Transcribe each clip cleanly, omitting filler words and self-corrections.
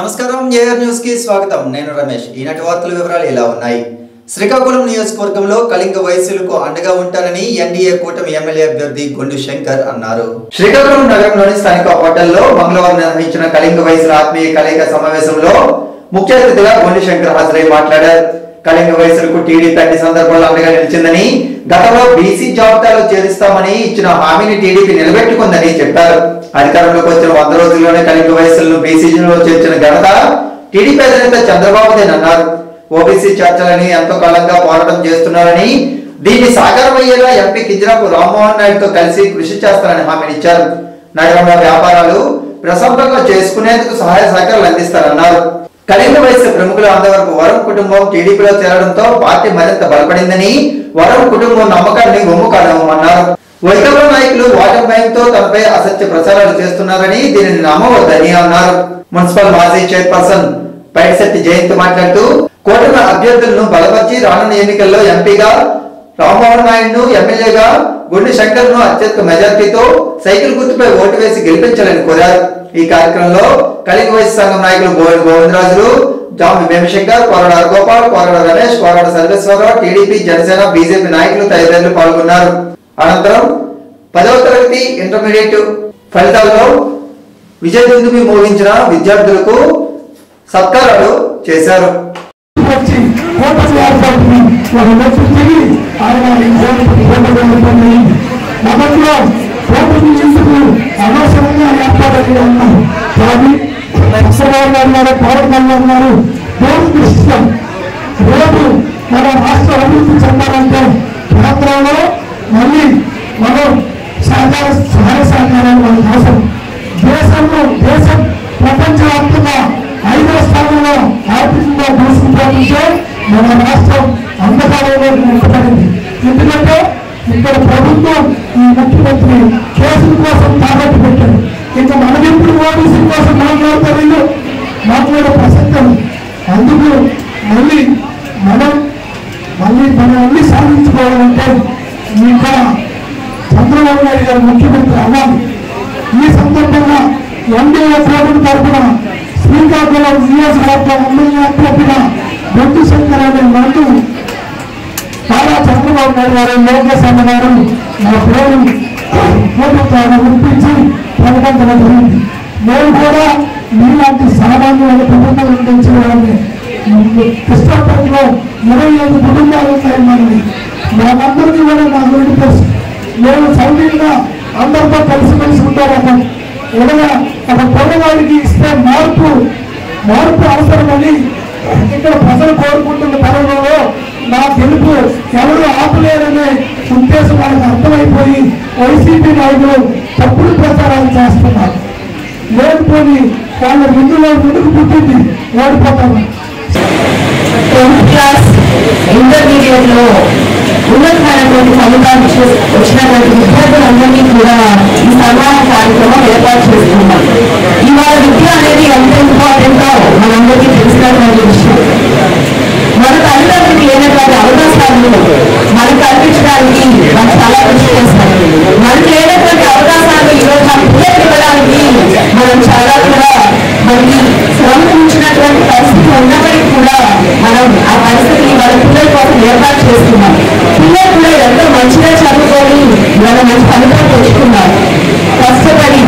నమస్కారం AR news కి స్వాగతం నేను రమేష్ ఈనాటి వార్తల వివరాలు ఇలా ఉన్నాయి శ్రీకాకుళం నియోజకవర్గంలో కళింగ వయసులకు అండగా ఉంటారని ఎన్డీఏ కూటమి ఎమ్మెల్యే అభ్యర్థి గొండు శంకర్ అన్నారు శ్రీకాకుళం నగరంలోని స్థానిక హోటల్లో మంగళవారం నిర్వహించిన కళింగ వయసుల ఆత్మీయ కలయిక సమావేశంలో ముఖ్య అతిథిగా గొండు శంకర్ హాజరై మాట్లాడారు కళింగ వయసులకు టీడీపీ అన్ని సందర్భాల్లో అండగా నిలిచిందని గతంలో బీసీ జాబితాలో చేరుస్తామని ఇచ్చిన హామీని టీడీపీ నిలబెట్టుకుందని చెప్పారు అధికారంలోకి వచ్చిన 100 రోజుల్లోనే కళింగ వయసులను బీసీలో చేర్చిన ఘనత టీడీపీ అధినేత చంద్రబాబుదేనన్నారు ఓబీసీ చర్చలని ఎంతో కాలంగా పోరాటం చేస్తున్నారని దీన్ని సాకారమయ్యేలా ఎంపీ కింజరాపు రామ్మోహన్ నాయుడుతో కలిసి కృషి చేస్తారని హామీనిచ్చారు నగరంలో వ్యాపారాలు ప్రశాంతంగా చేసుకునేందుకు సహాయ సహకారాలు అందిస్తారన్నారు కళింగ వయసు ప్రముఖుల అంతవరకు వరం కుటుంబం టీడీపీలో చేరడంతో పార్టీ మరింత బలపడిందని వరం కుటుంబం నమ్మకాన్ని గొమ్ము కాడమన్నారు వైకాపా నాయకులు ఓటమి భయంతో తనపై అసత్య ప్రచారాలు చేస్తున్నారని దీనిని నమ్మవద్దని అన్నారు మున్సిపల్ మాజీ చైర్పర్సన్ పైడిశెట్టి జయంతి మాట్లాడుతూ కూటమి అభ్యర్థులను బలపరిచి రానున్న ఎన్నికల్లో ఎంపీగా రామ్మోహన్ నాయుడును ఎమ్మెల్యేగా గొండు శంకర్ ను అత్యధిక మెజార్టీతో సైకిల్ గుర్తుపై ఓటు వేసి గెలిపించాలని కోరారు ఈ కార్యక్రమంలో కళింగ వయసు సంఘం నాయకులు గోవిందరాజులు జామి భీమశంకర్ కోరడ గోపాల్ కోరడ రమేష్ కోరడ సర్వేశ్వరరావు టీడీపీ జనసేన బీజేపీ నాయకులు తదితరులు పాల్గొన్నారు అనంతరం 10వ తరగతి ఇంటర్మీడియట్ ఫలితాల్లో విజయదుందుబి మోగించిన విద్యార్థులకు సత్కారాలు చేశారు మన రాష్ట్ర అభివృద్ధి చెందాలంటే కేంద్రంలో మళ్ళీ మనం సహాయ సహకారాలు మనకు అవసరం దేశం ప్రపంచవ్యాప్తంగా 5వ స్థానంలో ఆర్థికంగా దూసుకుపోతుంటే మన రాష్ట్రం అంధకారంలో నిలబడింది ఎందుకంటే ఇక్కడ ప్రభుత్వం ఈ ముఖ్యమంత్రి కేసుల కోసం తాకట్టు పెట్టారు ఇంకా మనకెప్పుడు ఓబీసీ కోసం మాట్లాడే ప్రసక్తం అందుకు మనం అన్ని సాధించుకోవాలంటే ఇంకా చంద్రబాబు నాయుడు గారు ముఖ్యమంత్రి అవ్వాలి ఈ సందర్భంగా ఎన్డీఏ కూటమి తరఫున శ్రీకాకుళం నియోజకవర్గం ఎమ్మెల్యే అభ్యర్థిగా గొండు శంకర్ అనే మందు చాలా చంద్రబాబు నాయుడు గారు లోకేష్ అన్న గారు నా పేరు ప్రభుత్వాన్ని గుర్తించి ప్రకటించడం జరిగింది నేను కూడా మీలాంటి సామాన్యుల ప్రభుత్వం గుర్తించిన వారిని కృష్ణాపేటలో 25 కుటుంబాలు ఉన్నాయి మనకి వాళ్ళందరికీ కూడా నా గురించి తెలుసు నేను సౌమ్యంగా అందరితో కలిసిమెలిసి ఉంటాను ఏదైనా ఒక పొరవాడికి ఇస్తే మార్పు అవసరమని ఇక్కడ ప్రజలు కోరుకుంటున్న తరుణంలో నా గెలుపు ఎవరు ఆపలేరనే ఉద్దేశం వాళ్ళకి అర్థమైపోయి వైసీపీ నాయకులు తప్పుడు ప్రచారాలు చేస్తున్నారు లేకపోయి వాళ్ళ ముందుకు పుట్టింది ఓడిపోతాను ఇంటర్మీడియట్ లో ఉన్నతమైనటువంటి ఫలితాలు వచ్చినటువంటి విద్యార్థులందరినీ కూడా ఈ సన్మాన కార్యక్రమం ఏర్పాటు చేస్తున్నాం ఇవాళ విద్య అనేది ఎంత ఇంపార్టెంటో మనందరికీ తెలిసినటువంటి విషయం మన తల్లిదండ్రులకు లేనటువంటి అవకాశాలను మనకు కల్పించడానికి మనం చాలా కృషి చేస్తాం మనకు లేనటువంటి అవకాశాలు ఈరోజు మన పిల్లలు ఇవ్వడానికి మనం చాలా కూడా మనకి శ్రమించినటువంటి పరిస్థితి ఉన్నప్పటికీ కూడా మనం ఆ పరిస్థితిని మన పిల్లల కోసం ఏర్పాటు చేస్తున్నాం పిల్లలు కూడా ఎంతో మంచిగా చదువుకొని మన మంచి ఫలితాలు తెచ్చుకున్నారు కష్టపడి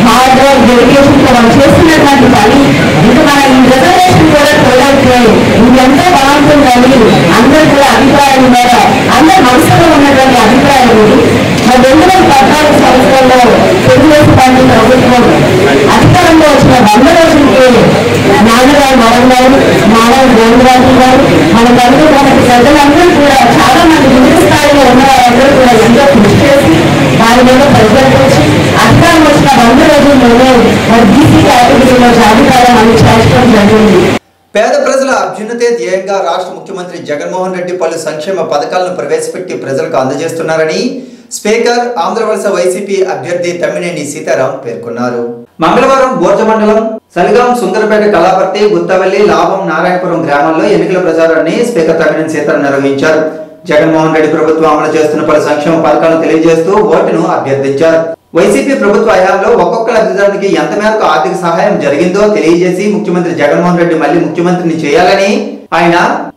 హార్డ్ వర్క్ డెడికేషన్ తో మనం చేస్తున్నటువంటి పని ఇంకా మన ఈ రిజర్వేషన్ కూడా తోడైతే ఇంకెంతో బాగుంటుందని అందరూ కూడా అభిప్రాయం ఉన్నారు అందరి మనసులో ఉన్నటువంటి అభిప్రాయం ఉంది మరి 2014 సంవత్సరంలో తెలుగుదేశం పార్టీ ప్రభుత్వం అధికారంలో వచ్చిన 100 రోజులకి నాన్నగారు మానవ గోవిందరాజు గారు మన ప్రజలందరూ కూడా చాలా మంది వివిధ స్థాయిలో ఉన్న వారందరూ కూడా ఎంతో కృషి చేసి వారి మీద పరిగణించి అధికారం వచ్చిన 100 రోజుల్లోనే మరి బీసీ కేటగిరీలో జాబితాలో మనం చేర్చడం జరిగింది పేద ప్రజల అభ్యున్నతే ధ్యేయంగా రాష్ట్ర ముఖ్యమంత్రి జగన్మోహన్ రెడ్డి పలు సంక్షేమ పథకాలను ప్రవేశపెట్టి ప్రజలకు అందజేస్తున్నారని స్పీకర్ ఆంధ్రవలస వైసీపీ అభ్యర్థి తమ్మినేని సీతారాం పేర్కొన్నారు మంగళవారం బోర్జ మండలం సలిగాం సుందరపేట కళాపర్తి గుత్తవెల్లి లాభం నారాయణపురం గ్రామాల్లో ఎన్నికల ప్రచారాన్ని స్పీకర్ తమ్మినేని సీతారాం నిర్వహించారు జగన్మోహన్ రెడ్డి ప్రభుత్వం అమలు చేస్తున్న పలు సంక్షేమ పథకాలను తెలియజేస్తూ ఓటును అభ్యర్థించారు వైసీపీ ప్రభుత్వ హయాంలో ఒక్కొక్క లబ్ధిదారునికి ఎంత మేరకు ఆర్థిక సహాయం జరిగిందో తెలియజేసి ముఖ్యమంత్రి జగన్మోహన్ రెడ్డి మళ్లీ ముఖ్యమంత్రిని చేయాలని ఆయన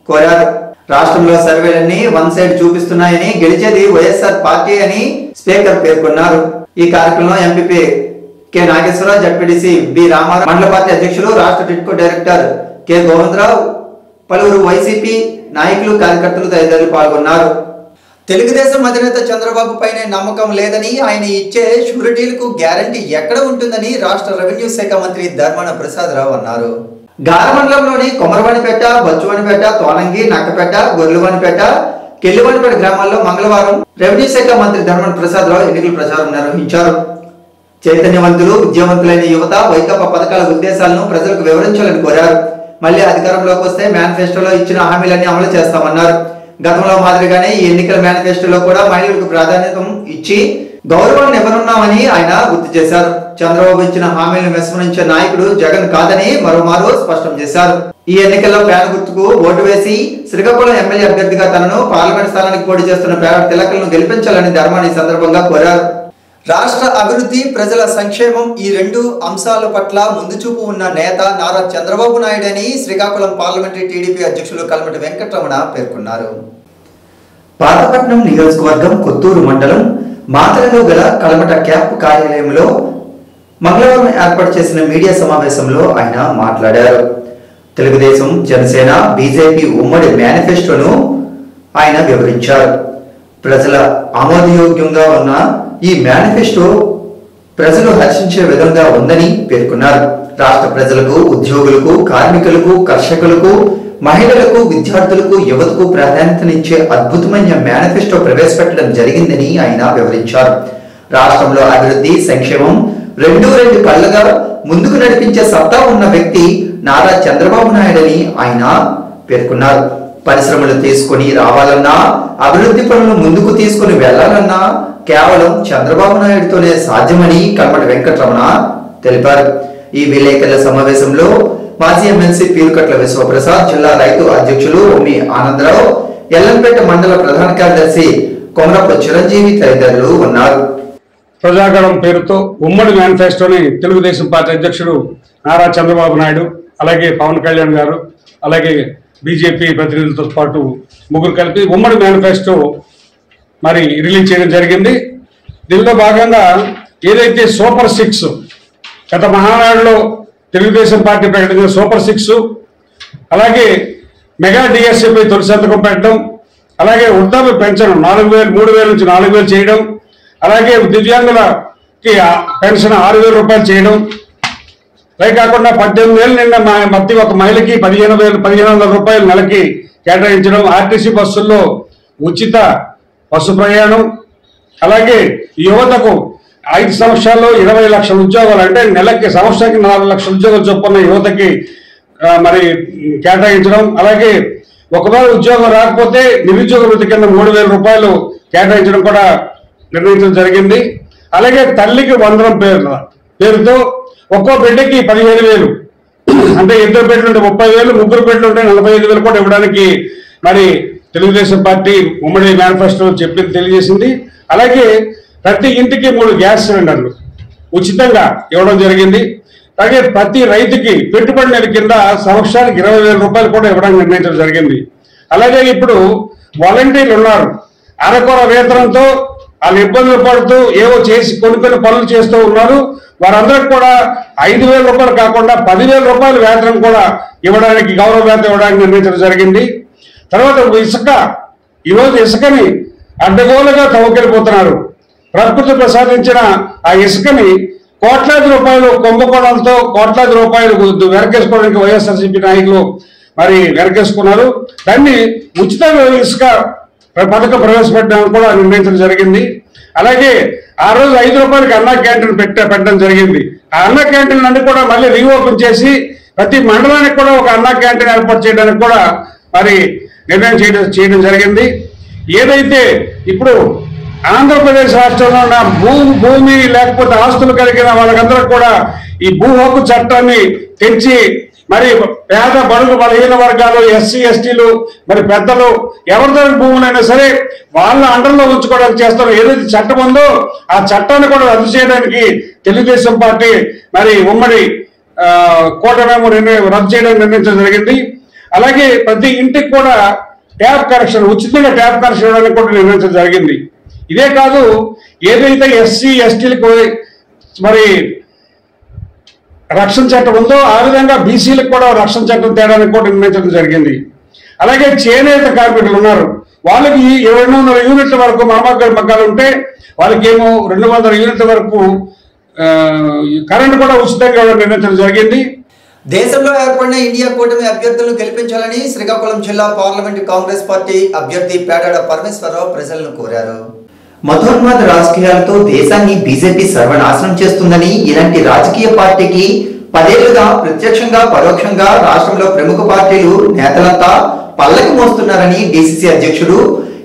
కోరారు. రాష్ట్రంలో సర్వేలన్నీ వన్ సైడ్ చూపిస్తున్నాయని, గెలిచేది వైఎస్ఆర్ పార్టీ అని స్పీకర్ పేర్కొన్నారు. ఈ కార్యక్రమంలో MPP K Nageswararao, ZPTC B Ramarao, మండల పార్టీ అధ్యక్షులు, రాష్ట్ర టిడ్కో డైరెక్టర్ కె గోవిందరావు, పలువురు వైసీపీ నాయకులు, కార్యకర్తలు తదితరులు పాల్గొన్నారు. తెలుగుదేశం అధినేత చంద్రబాబు పైనే నమ్మకం లేదని, ఆయన ఇచ్చే షూరిటీలకు గ్యారంటీ ఎక్కడ ఉంటుందని రాష్ట్ర రెవెన్యూ శాఖ మంత్రి ధర్మాన ప్రసాదరావు అన్నారు. గారమండలంలోని కొమరవాణిపేట, బొచ్చువాణిపేట, తోనంగి, నక్కపేట, గొర్రెలవాణిపేట, కెల్లివాణిపేట గ్రామాల్లో మంగళవారం రెవెన్యూ శాఖ మంత్రి ధర్మాన ప్రసాదరావు ఎన్నికల ప్రచారం నిర్వహించారు. చైతన్యవంతులు, విద్యావంతులైన యువత వైకాపా పథకాల ఉద్దేశాలను ప్రజలకు వివరించాలని కోరారు. మళ్లీ అధికారంలోకి వస్తే మేనిఫెస్టోలో ఇచ్చిన హామీలన్నీ అమలు చేస్తామన్నారు. గతంలో మాదిరిగానే ఈ ఎన్నికల మేనిఫెస్టోలో కూడా మహిళలకు ప్రాధాన్యత ఇచ్చి గౌరవాన్ని ఇవ్వనున్నామని ఆయన గుర్తు చేశారు. చంద్రబాబు ఇచ్చిన హామీలను విస్మరించే నాయకుడు జగన్ కాదని మరోమారు స్పష్టం చేశారు. ఈ ఎన్నికల్లో పేద గుర్తుకు ఓటు వేసి శ్రీకాకుళం ఎమ్మెల్యే అభ్యర్థిగా తనను పార్లమెంట్ స్థానానికి పోటీ చేస్తున్న పేద తిలకలను గెలిపించాలని ధర్మాన్ని సందర్భంగా కోరారు. రాష్ట్ర అభివృద్ధి, ప్రజల సంక్షేమం ఈ రెండు అంశాల పట్ల ముందు చూపు ఉన్న నేత నారా చంద్రబాబు నాయుడు అని శ్రీకాకుళం పార్లమెంటరీ టీడీపీ అధ్యక్షులు కల్మటి వెంకటరమణ పేర్కొన్నారు. పాతపట్నం నియోజకవర్గం కొత్తూరు మండలం మాతలలో గల కల్మట క్యాంప్ కార్యాలయంలో మంగళవారం ఏర్పాటు చేసిన మీడియా సమావేశంలో ఆయన మాట్లాడారు. తెలుగుదేశం, జనసేన, బీజేపీ ఉమ్మడి మేనిఫెస్టోను ఆయన వివరించారు. ప్రజల ఆమోదయోగ్యంగా ఉన్న ఈ మేనిఫెస్టో ప్రజలు హర్షించే విధంగా ఉందని పేర్కొన్నారు. రాష్ట్ర ప్రజలకు, ఉద్యోగులకు, కార్మికులకు, కర్షకులకు, మహిళలకు, విద్యార్థులకు, యువతకు ప్రాధాన్యతనిచ్చే అద్భుతమైన మేనిఫెస్టో ప్రవేశపెట్టడం జరిగిందని ఆయన వివరించారు. రాష్ట్రంలో అభివృద్ధి, సంక్షేమం రెండు కళ్ళగా ముందుకు నడిపించే సత్తా ఉన్న వ్యక్తి నారా చంద్రబాబు నాయుడని ఆయన పేర్కొన్నారు. పరిశ్రమలు తీసుకుని రావాలన్నా, అభివృద్ధి పనులు ముందుకు తీసుకుని వెళ్లాలన్నా కేవలం చంద్రబాబు నాయుడుతోనే సాధ్యమని కల్మటి వెంకటరమణ తెలిపారు. ఈ విలేకరుల సమావేశంలో మాజీ ఎమ్మెల్సీ పీరుకట్ల విశ్వప్రసాద్, జిల్లా రైతు అధ్యక్షులు ఉమ్మి ఆనందరావు, ఎల్లంపేట మండల ప్రధాన కార్యదర్శి కొమరపు చిరంజీవి తదితరులు ఉన్నారు. ప్రజాగణం పేరుతో ఉమ్మడి మేనిఫెస్టోని తెలుగుదేశం పార్టీ అధ్యక్షుడు నారా చంద్రబాబు నాయుడు, అలాగే పవన్ కళ్యాణ్ గారు, అలాగే బీజేపీ ప్రతినిధులతో పాటు ముగ్గురు కలిపి ఉమ్మడి మేనిఫెస్టో మరి రిలీజ్ చేయడం జరిగింది. దీనిలో భాగంగా ఏదైతే సూపర్ 6 గత మహానాడులో తెలుగుదేశం పార్టీ ప్రకటించిన సూపర్ 6, అలాగే మెగా డిఎస్ఏపై తొలి సంతకం పెట్టడం, అలాగే వృద్ధాప్య పెన్షన్ 4,000 3,000 నుంచి 4,000 చేయడం, అలాగే దివ్యాంగులకి పెన్షన్ 6,000 రూపాయలు చేయడం, అదే కాకుండా 18 ఏళ్ళు నిన్న ప్రతి ఒక మహిళకి 15,100 రూపాయలు నెలకి కేటాయించడం, ఆర్టీసీ బస్సుల్లో ఉచిత బస్సు ప్రయాణం, అలాగే యువతకు 5 సంవత్సరాల్లో 20 లక్షల ఉద్యోగాలు, అంటే నెలకి సంవత్సరానికి 4 లక్షల ఉద్యోగాలు చొప్పున యువతకి మరి కేటాయించడం, అలాగే ఒకవేళ ఉద్యోగం రాకపోతే నిరుద్యోగ వృత్తి కింద 3,000 రూపాయలు కేటాయించడం కూడా నిర్ణయించడం జరిగింది. అలాగే తల్లికి వందనం పేరుతో ఒక్కో బిడ్డకి 15,000, అంటే 2 బిడ్డలు ఉంటే 30,000, 3 బిడ్డలు ఉంటే 45,000 కూడా ఇవ్వడానికి మరి తెలుగుదేశం పార్టీ ఉమ్మడి మేనిఫెస్టో తెలియజేసింది. అలాగే ప్రతి ఇంటికి 3 గ్యాస్ సిలిండర్లు ఉచితంగా ఇవ్వడం జరిగింది. అలాగే ప్రతి రైతుకి పెట్టుబడి నిధి కింద సంవత్సరానికి 20,000 రూపాయలు కూడా ఇవ్వడానికి నిర్ణయించడం జరిగింది. అలాగే ఇప్పుడు వాలంటీర్లు ఉన్నారు, అరకొర వేతనంతో వాళ్ళు ఇబ్బందులు పడుతూ ఏవో చేసి కొన్ని పనులు చేస్తూ ఉన్నారు. వారందరికి కూడా 5,000 రూపాయలు కాకుండా 10,000 రూపాయల వేతనం కూడా ఇవ్వడానికి, గౌరవ వేతనం ఇవ్వడానికి నిర్ణయించడం జరిగింది. తర్వాత ఈరోజు ఇసుకని అడ్డగోలుగా తవ్వుకెళ్ళిపోతున్నారు. ప్రకృతి ప్రసాదించిన ఆ ఇసుకని కోట్లాది రూపాయలు కుంభకోణాలతో కోట్లాది రూపాయలు వెనకేసుకోవడానికి వైఎస్ఆర్సీపీ నాయకులు మరి వెనకేసుకున్నారు. దాన్ని ఉచిత ఇసుక పథకం ప్రవేశపెట్టడానికి కూడా నిర్ణయించడం జరిగింది. అలాగే ఆ రోజు 5 రూపాయలకి అన్నా క్యాంటీన్ పెట్టడం జరిగింది. ఆ అన్నా క్యాంటీన్ అన్ని కూడా మళ్ళీ రీఓపెన్ చేసి ప్రతి మండలానికి కూడా ఒక అన్నా క్యాంటీన్ ఏర్పాటు చేయడానికి కూడా మరి నిర్ణయం చేయడం జరిగింది. ఏదైతే ఇప్పుడు ఆంధ్రప్రదేశ్ రాష్ట్రంలో ఉన్న భూమి లేకపోతే ఆస్తులు కలిగిన వాళ్ళకందరూ కూడా ఈ భూ హక్కు చట్టాన్ని తెచ్చి మరి పేద బడుగు బలహీన వర్గాలు, ఎస్సీ ఎస్టీలు, మరి పెద్దలు ఎవరిదో భూములైనా సరే వాళ్ళ అండర్లో ఉంచుకోవడానికి చేస్తారు. ఏదైతే చట్టం ఉందో ఆ చట్టాన్ని కూడా రద్దు చేయడానికి తెలుగుదేశం పార్టీ మరి ఉమ్మడి కూటమేమో రద్దు చేయడానికి నిర్ణయించడం జరిగింది. అలాగే ప్రతి ఇంటికి కూడా ట్యాప్ కనెక్షన్, ఉచితంగా ట్యాప్ కనెక్షన్ ఇవ్వడానికి కూడా నిర్ణయించడం జరిగింది. ఇదే కాదు, ఏదైతే ఎస్సీ ఎస్టీలకు మరి రక్షణ చట్టం ఉందో ఆ విధంగా బీసీలకు కూడా రక్షణ చట్టం తేడానికి కూడా నిర్ణయించడం జరిగింది. అలాగే చేనేత కార్మికులు ఉన్నారు, వాళ్ళకి 200 యూనిట్ల వరకు మగ్గాలు ఉంటే వాళ్ళకేమో 200 యూనిట్ల వరకు కరెంట్ కూడా ఉచితంగా నిర్ణయించడం జరిగింది. దేశంలో ఏర్పడిన ఇండియా కూటమి అభ్యర్థులను గెలిపించాలని శ్రీకాకుళం జిల్లా పార్లమెంటు కాంగ్రెస్ పార్టీ అభ్యర్థి పేడాడ పరమేశ్వరరావు ప్రజలను కోరారు. మతోన్మాద రాజకీయాలతో దేశాన్ని బీజేపీ సర్వనాశనం చేస్తుందని, ఇలాంటి రాజకీయ పార్టీకి 10 ఏళ్లుగా ప్రత్యక్షంగా పరోక్షంగా రాష్ట్రంలో ప్రముఖ పార్టీలు నేతలంతా పల్లకి మోస్తున్నారని డీసీసీ అధ్యక్షుడు,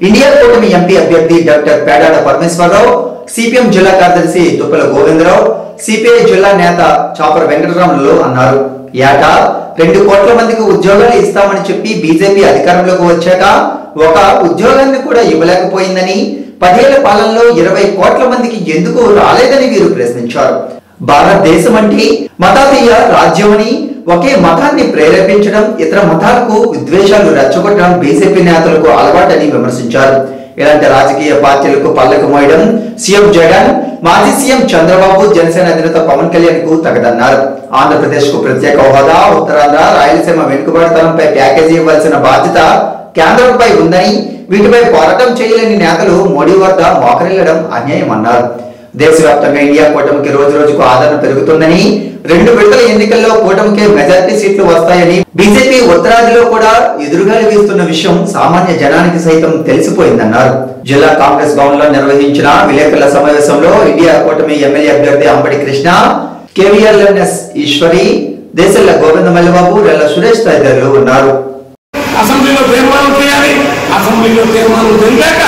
ఇండియా కూటమి ఎంపీ అభ్యర్థి డాక్టర్ పేడాడ పరమేశ్వరరావు, సిపిఎం జిల్లా కార్యదర్శి తుప్పల గోవిందరావు, సిపిఐ జిల్లా నేత చాపర వెంకటరాములు అన్నారు. ఏటా 2 కోట్ల మందికి ఉద్యోగాలు ఇస్తామని చెప్పి బీజేపీ అధికారంలోకి వచ్చాక ఒక ఉద్యోగాన్ని కూడా ఇవ్వలేకపోయిందని, 10 ఏళ్ల పాలనలో 20 కోట్ల మందికి ఎందుకు రాలేదని వీరు ప్రశ్నించారు. భారతదేశం అంటే మతాతీయ రాజ్యమని, ఒకే మతాన్ని ప్రేరేపించడం, ఇతర మతాలకు విద్వేషాలు రెచ్చగొట్టడం బీజేపీ నేతలకు అలవాటని విమర్శించారు. ఇలాంటి రాజకీయ పార్టీలకు పల్లకి మోయడం సీఎం జగన్, మాజీ సీఎం చంద్రబాబు, జనసేన అధినేత పవన్ కళ్యాణ్ కు తగదన్నారు. ఆంధ్రప్రదేశ్ కు ప్రత్యేక హోదా, ఉత్తరాంధ్ర, రాయలసీమ వెనుకబడితనంపై ప్యాకేజీ ఇవ్వాల్సిన బాధ్యత కేంద్రంపై ఉందని, వీటిపై పోరాటం చేయలేని నేతలు మోడీ వద్ద మోకరిల్లడం అన్యాయం అన్నారు. దేశవ్యాప్తంగా ఇండియా కూటమికి రోజు రోజుకు ఆదరణ పెరుగుతుందని, 2 విడతల ఎన్నికల్లో కూటమికి మెజారిటీ సీట్లు వస్తాయని, బీజేపీ ఉత్తరాదిలో కూడా ఎదురుగాలి వీస్తున్న విషయం సామాన్య జనానికి సైతం తెలిసిపోయిందన్నారు. జిల్లా కాంగ్రెస్ భవన్ లో నిర్వహించిన విలేకరుల సమావేశంలో ఇండియా కూటమి ఎమ్మెల్యే అభ్యర్థి అంబడి కృష్ణ, కేవీఎల్ఎన్ఎస్ ఈశ్వరి, దేశల్ల గోవింద మల్లిబాబు, రెల్ల సురేష్ తదితరులు ఉన్నారు. అసెంబ్లీలో తీర్మానం చేయాలి, అసెంబ్లీలో తీర్మానం జరిగాక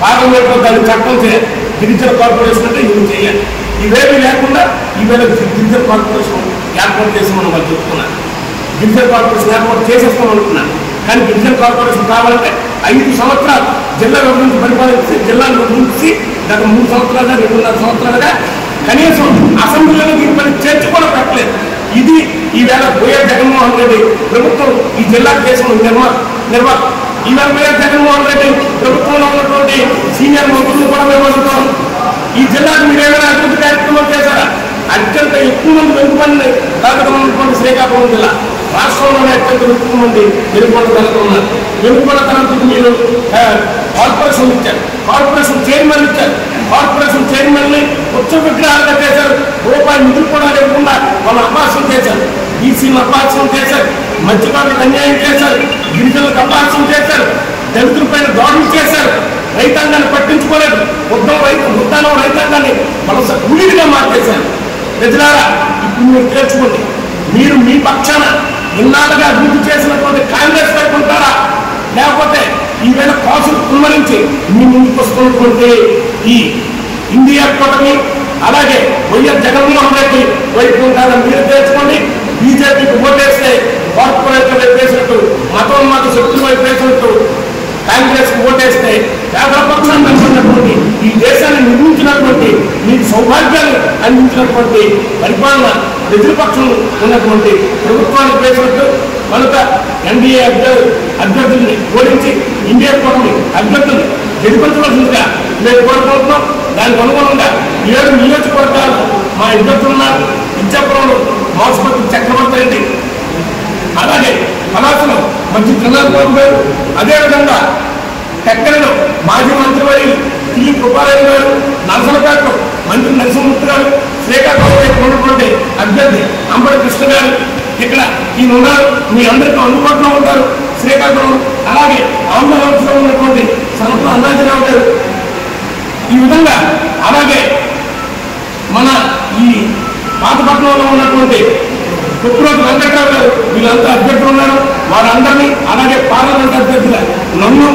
పార్లమెంట్లో దాన్ని చట్టం చేయాలి. గిరిజన కార్పొరేషన్ అంటే ఇవి చేయాలి. ఇవేమీ లేకుండా ఈవేళ గిరిజన కార్పొరేషన్ ఏర్పాటు చేసామని వాళ్ళు చెప్తున్నారు. గిరిజన కార్పొరేషన్ ఏర్పాటు చేసేస్తామనుకున్నాను. కానీ గిరిజన కార్పొరేషన్ కావాలంటే 5 సంవత్సరాలు జిల్లా విభజించి పరిపాలించి, జిల్లాను విభజించి గత 3 సంవత్సరాలుగా 2.5 సంవత్సరాలుగా కనీసం అసెంబ్లీలో దీనిపై చర్చ కూడా పెట్టలేదు. ఇది ఈవేళ వైఎస్ జగన్మోహన్ రెడ్డి ప్రభుత్వం ఈ జిల్లాకు చేసిన నిర్వాహం. ఈవేళ వైఎస్ జగన్మోహన్ రెడ్డి ప్రభుత్వంలో ఉన్నటువంటి సీనియర్ మంత్రులు కూడా మేమంటున్నాం, ఈ జిల్లాకు మీరు ఏమైనా అభివృద్ధి కార్యక్రమాలు చేశారా? అత్యంత ఎక్కువ మంది వెనుకబడిన తరగతి ఉన్నటువంటి శ్రీకాకుళం జిల్లా రాష్ట్రంలోనే అత్యంత ఎక్కువ మంది వెనుకబడిన తరగతి ఉన్నారు. వెనుకబడిన తరగతికి మీరు కార్పొరేషన్ ఇచ్చారు, కార్పొరేషన్ చైర్మన్ ఇచ్చారు. కార్పొరేషన్ చైర్మన్ ని ఉత్సవ విగ్రహాలుగా చేశారు. రూపాయి నిధులు కూడా లేకుండా వాళ్ళు అపాసం చేశారు. బీసీలను అపాసం చేశారు, మధ్యకారులకు అన్యాయం చేశారు, గిరిజనులకు అపాసం చేశారు, దళితుల పైన దాడులు చేశారు. రైతాంగాన్ని పట్టించుకోలేదు. ఉద్దానం రైతాంగాన్ని మనసు కూలీగా మార్చేశారు. ప్రజలారా, ఇప్పుడు మీరు తెలుసుకోండి, మీరు మీ పక్షాన ఇన్నాళ్ళుగా అభివృద్ధి చేసినటువంటి కాంగ్రెస్ వైపు ఉంటారా, లేకపోతే ఈవేళ కాసులు కుమ్మరించి మీ ముందుకు వస్తున్నటువంటి ఈ ఇండియా కూటమి అలాగే వైఎస్ జగన్మోహన్ రెడ్డి వైపు ఉంటారా మీరు తెలుసుకోండి. బీజేపీకి ఓటేస్తే కార్పొరేట్ వైపు వేసినట్టు, మతోన్మాద శక్తుల వైపు వేసినట్టు, కాంగ్రెస్ కు ఓటేస్తే పేదల పక్షాన్ని అనుకున్నటువంటి, ఈ దేశాన్ని నిర్మించినటువంటి, మీకు సౌభాగ్యాన్ని అందించినటువంటి పరిపాలన ప్రజల పక్షం ఉన్నటువంటి ప్రభుత్వానికి వేసినట్టు కనుక ఎన్డీఏ అభ్యర్థుల్ని ఓడించి ఇండియా కూటమి అభ్యర్థుల్ని గెలిపించవలసిందిగా మేము కోరుకుంటున్నాం. దానికి అనుగుణంగా 7 నియోజకవర్గాలు మా అభ్యర్థులున్నారు. ఇచ్చాపురంలో మోసపతి చక్రవర్తి రెడ్డి, అలాగే కళాశాల మంచి కళ్యాణ్ గారు, అదేవిధంగా టెక్కలలో మాజీ మంత్రివర్యులు టి కృపారాయణ గారు, నరసలపేటలో మంత్రి నరసింహమూర్తి గారు, శ్రీకాకుళం ఉన్నటువంటి అభ్యర్థి అంబడి కృష్ణ గారు ఇక్కడ ఈయన ఉన్నారు. మీ అందరికీ అందుబాటులో ఉంటారు శ్రీకాకుళం. అలాగే ఆంధ్రప్రదేశ్లో ఉన్నటువంటి సనత అన్నాజీరావు గారు. ఈ విధంగా అలాగే మన ఈ పాతపట్నంలో ఉన్నటువంటి కుప్రోజు వెంకట్రావు గారు, వీళ్ళంతా అభ్యర్థులు ఉన్నారు. వారందరినీ అలాగే పార్లమెంట్ అభ్యర్థులు నన్ను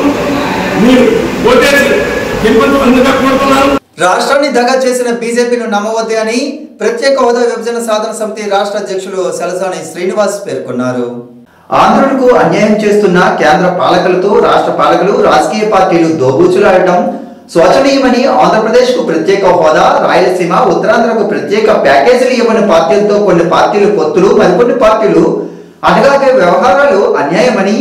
మీరు ఓటేసి గెలిపించవలసిందిగా కోరుతున్నారు. రాష్ట్రాన్ని దగా చేసిన బీజేపీను నమ్మవద్దు అని ప్రత్యేక హోదా విభజన సాధన సమితి రాష్ట్ర అధ్యక్షులు సలసాని శ్రీనివాస్ పేర్కొన్నారు. ఆంధ్రులకు అన్యాయం చేస్తున్న కేంద్ర పాలకులతో రాష్ట్ర పాలకులు రాజకీయ పార్టీలు దోబూచులాడటం శోచనీయమని, ఆంధ్రప్రదేశ్ కు ప్రత్యేక హోదా, రాయలసీమ, ఉత్తరాంధ్రకు ప్రత్యేక ప్యాకేజీలు ఇవ్వని పార్టీలతో కొన్ని పార్టీలు పొత్తులు, మరికొన్ని పార్టీలు అడగాగే వ్యవహారాలు అన్యాయమని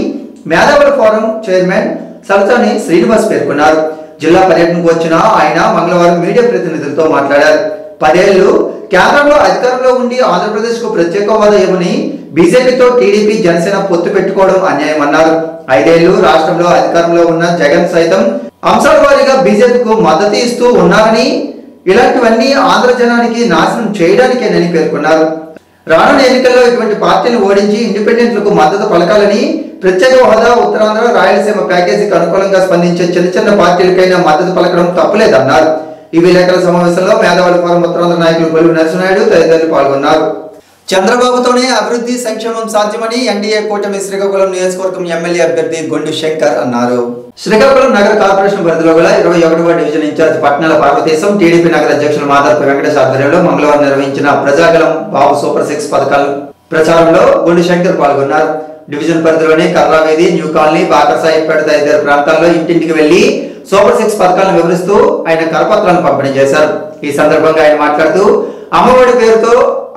మేధావుల ఫోరం చైర్మన్ సలసాని శ్రీనివాస్ పేర్కొన్నారు. జిల్లా పర్యటనకు వచ్చిన ఆయన మంగళవారం మీడియా ప్రతినిధులతో మాట్లాడారు. 10 ఏళ్లు కేంద్రంలో అధికారంలో ఉండి ఆంధ్రప్రదేశ్ కు ప్రత్యేక హోదా ఇవ్వని బీజేపీతో టీడీపీ, జనసేన పొత్తు పెట్టుకోవడం అన్యాయమన్నారు. 5 ఏళ్లు రాష్ట్రంలో అధికారంలో ఉన్న జగన్ సైతం అంశాల వారీగా బీజేపీకు మద్దతు ఇస్తూ ఉన్నారని, ఇలాంటివన్నీ ఆంధ్ర జనానికి నాశనం చేయడానికేనని పేర్కొన్నారు. రానున్న ఎన్నికల్లో ఇటువంటి పార్టీలు ఓడించి ఇండిపెండెంట్లకు మద్దతు పలకాలని, ప్రత్యేక హోదా, ఉత్తరాంధ్ర, రాయలసీమ ప్యాకేజీకి అనుకూలంగా స్పందించే చిన్న పార్టీలకైనా మద్దతు పలకడం తప్పులేదన్నారు. ఈ విలేకరుల సమావేశంలో మేధావుల ఫోరం ఉత్తరాంధ్ర నాయకులు బొల్లి నరసింహనాయుడు తదితరులు పాల్గొన్నారు. చంద్రబాబుతోనే అభివృద్ధి సంక్షేమం సాధ్యమని ఎన్డీఏ కూటమి శ్రీకాకుళం నియోజకవర్గం ఎమ్మెల్యే అభ్యర్థి గొండు శంకర్ అన్నారు. శ్రీకాకుళం నగర కార్పొరేషన్ పరిధిలో గల 21వ డివిజన్ ఇన్ఛార్జ్ పట్నాల పార్వతీశం, టీడీపీ నగర అధ్యక్షులు మాదాపి వెంకటేశ్ ఆధ్వర్యంలో మంగళవారం నిర్వహించిన ప్రజాగలం బాబు సూపర్ 6 పథకాల ప్రచారంలో గొండు శంకర్ పాల్గొన్నారు. డివిజన్ పరిధిలోని కర్రావేది, న్యూ కాలనీ, బాకర్సాయిపేట తదితర ప్రాంతాల్లో ఇంటింటికి వెళ్లి సూపర్ 6 పథకాలను వివరిస్తూ ఆయన కరపత్రాలను పంపిణీ చేశారు. ఈ సందర్భంగా ఆయన మాట్లాడుతూ అమ్మఒడి పేరుతో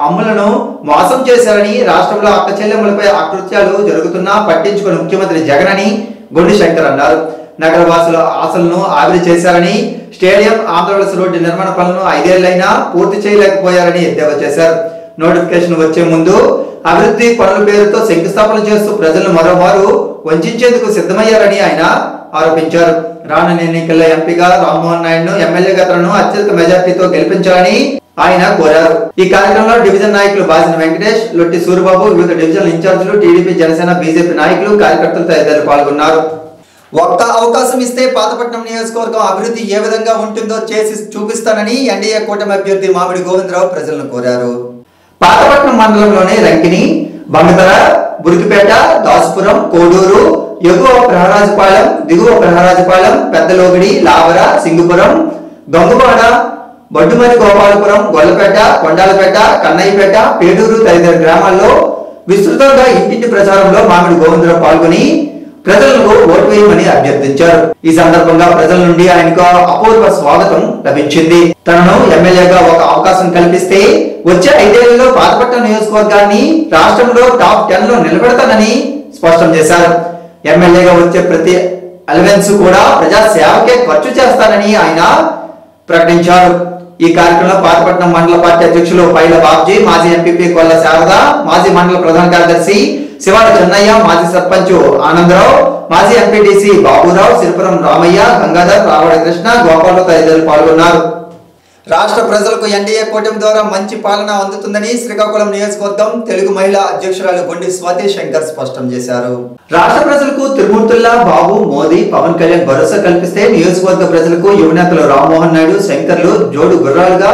అమ్ములను మోసం చేశారని, రాష్ట్రంలో అక్క చెల్లెమ్మలపై అకృత్యాలు జరుగుతున్నా పట్టించుకుని ముఖ్యమంత్రి జగన్ అని గొండు శంకర్ అన్నారు. నగర వాసుల ఆశలను ఆవిరి చేశారని, స్టేడియం, ఆంధ్రప్రదేశ్ రోడ్డు నిర్మాణ పనులను 5 ఏళ్లైనా పూర్తి చేయలేకపోయారని ఎద్దేవా చేశారు. నోటిఫికేషన్ వచ్చే ముందు అభివృద్ధి పనుల పేరుతో శంకుస్థాపన చేస్తూ ప్రజలను మరోమారు వంచేందుకు సిద్ధమయ్యారని ఆయన ఆరోపించారు. రానున్న ఎన్నికల్లో ఎంపీగా రామ్మోహన్ నాయుడును, ఎమ్మెల్యేగా తనను అత్యధిక మెజార్టీతో గెలిపించాలని ఆయన కోరారు. ఈ కార్యక్రమంలో డివిజన్ నాయకులు బాజిన వెంకటేష్, లొట్టి సూరిబాబు, వివిధ డివిజనల్ ఇన్ఛార్జీలు, టీడీపీ, జనసేన, బీజేపీ నాయకులు, కార్యకర్తలు తదితరులు పాల్గొన్నారు. ఒక్క అవకాశం ఇస్తే పాతపట్నం నియోజకవర్గం అభివృద్ధి ఏ విధంగా ఉంటుందో చేసి చూపిస్తానని ఎన్డీఏ కూటమి అభ్యర్థి మామిడి గోవిందరావు ప్రజలను కోరారు. పాతపట్నం మండలంలోని రంకిని, బంగతర, బురికిపేట, దాసుపురం, కోడూరు, ఎగువ ప్రహరాజపాలెం, దిగువ ప్రహరాజపాలెం, పెద్దలోగిడి, లావర, సింగుపురం, గంగువాడ, బొడ్డుమరి గోపాలపురం, గొల్లపేట, కొండాలపేట, కన్నయ్యపేట, పేడూరు తదితర గ్రామాల్లో విస్తృతంగా ఇంటింటి ప్రచారంలో మామిడి గోవిందరావు పాల్గొని ప్రజలకు ఓటు వేయమని అభ్యర్థించారు. ఈ సందర్భంగా ప్రజల నుండి ఆయనకు అపూర్వ స్వాగతం లభించింది. తనను ఎమ్మెల్యేగా ఒక అవకాశం కల్పిస్తే వచ్చే 5 ఏళ్లలో పాతపట్నం నియోజకవర్గాన్ని రాష్ట్రంలో టాప్ 10 లో నిలబెడతానని స్పష్టం చేశారు. ఎమ్మెల్యేగా వచ్చే ప్రతి అలవెన్స్ కూడా ప్రజా సేవకే ఖర్చు చేస్తానని ఆయన ప్రకటించారు. ఈ కార్యక్రమంలో పాతపట్నం మండల పార్టీ అధ్యక్షులు పైల బాబ్జీ, మాజీ ఎంపీపీ కొల్ల శారద, మాజీ మండల ప్రధాన కార్యదర్శి శివాల చెన్నయ్య, మాజీ సర్పంచ్ ఆనందరావు, మాజీ ఎంపీటీసీ బాబురావు, సిరిపురం రామయ్య, గంగాధర్, రావడి కృష్ణ, గోపాలు తదితరులు పాల్గొన్నారు. రాష్ట్ర ప్రజలకు ఎన్డీఏ కూటమి ద్వారా మంచి పాలన అందుతుందని శ్రీకాకుళం నియోజకవర్గం తెలుగు మహిళా అధ్యక్షురాలు గొండి స్వాతి శంకర్ స్పష్టం చేశారు. రాష్ట్ర ప్రజలకు తిరుమూర్తుల్లా బాబు, మోదీ, పవన్ కళ్యాణ్ భరోసా కల్పిస్తే నియోజకవర్గ ప్రజలకు యువనేతలు రామ్మోహన్ నాయుడు, శంకర్లు జోడు గుర్రాలుగా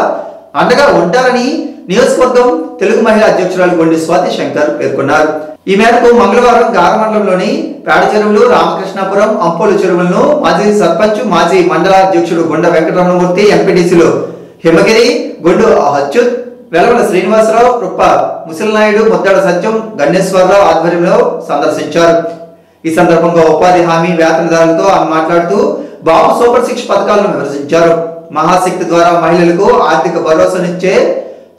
అండగా ఉంటారని నియోజకవర్గం తెలుగు మహిళా అధ్యక్షురాలు గొండి స్వాతి శంకర్ పేర్కొన్నారు. ఈ మేరకు మంగళవారం గారమండలంలోని పేడ చెరువులు, రామకృష్ణాపురం, అంపోలు చెరువులను మాజీ సర్పంచ్, మాజీ మండల అధ్యక్షుడు గుండ వెంకటరమణమూర్తి, ఎంపీటీసీలు హిమగిరి, గుండు అచ్యుత్, వెలవల శ్రీనివాసరావు, కృప్ప ముసలినాయుడు, ముద్దాడ సత్యం, గణేశ్వరరావు ఆధ్వర్యంలో సందర్శించారు. ఈ సందర్భంగా ఉపాధి హామీ వేతనదారులతో ఆమె మాట్లాడుతూ బాబు సూపర్ 6 పథకాలను వివరించారు. మహాశక్తి ద్వారా మహిళలకు ఆర్థిక భరోసానిచ్చే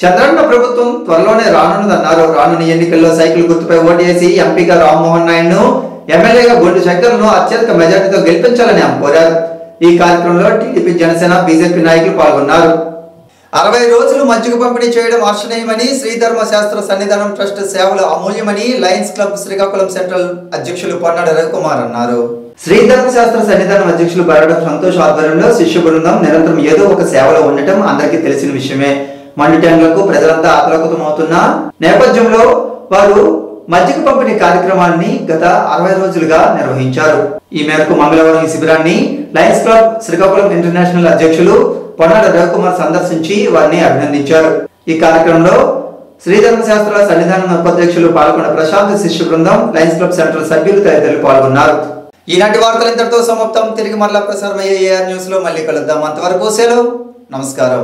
చంద్రన్న ప్రభుత్వం త్వరలోనే రానున్నదన్నారు. రానున్న ఎన్నికల్లో సైకిల్ గుర్తుపై ఓటు వేసి ఎంపీగా రామ్మోహన్ నాయుడును, ఎమ్మెల్యేగా గొండు శంకర్ను అత్యధిక మెజార్టీతో గెలిపించాలని ఆమె కోరారు. ఈ కార్యక్రమంలో టీడీపీ, జనసేన, బీజేపీ నాయకులు పాల్గొన్నారు. 60 రోజులు మజ్జిగ పంపిణీ చేయడం హర్షణీయమని, శ్రీధర్మ శాస్త్ర సన్నిధానం ట్రస్ట్ సేవలు అమూల్యమని లయన్స్ క్లబ్ శ్రీకాకుళం సెంట్రల్ అధ్యక్షులు పొన్నాడ రవికుమార్ అన్నారు. శ్రీధర్మ శాస్త్ర సన్నిధానం అధ్యక్షులు బరడం సంతోష్ ఆధ్వర్యంలో శిష్య బృందం నిరంతరం ఏదో ఒక సేవలో ఉండటం అందరికీ తెలిసిన విషయమే. మండు ట్యాంకులకు ప్రజలంతా ఆకలకుతమవుతున్న నేపథ్యంలో వారు మజ్జిగ పంపిణీ కార్యక్రమాన్ని గత 60 రోజులుగా నిర్వహించారు. ఈ మేరకు మంగళవారం ఈ శిబిరాన్ని లయన్స్ క్లబ్ శ్రీకాకుళం ఇంటర్నేషనల్ అధ్యక్షులు పొన్నాడ రవికుమార్ సందర్శించి వారిని అభినందించారు. ఈ కార్యక్రమంలో శ్రీధర్మ శాస్త్ర సన్నిధానం ఉపాధ్యక్షులు పాల్గొన్న ప్రశాంత్, శిష్య బృందం, లయన్స్ క్లబ్ సెంట్రల్ సభ్యులు తదితరులు పాల్గొన్నారు. ఈనాటి వార్తలు ఇంతటితో సమాప్తం. తిరిగి మరలా ప్రసారమయ్యే AR న్యూస్ లో మళ్ళీ కలుద్దాం. అంతవరకు సెలవు, నమస్కారం.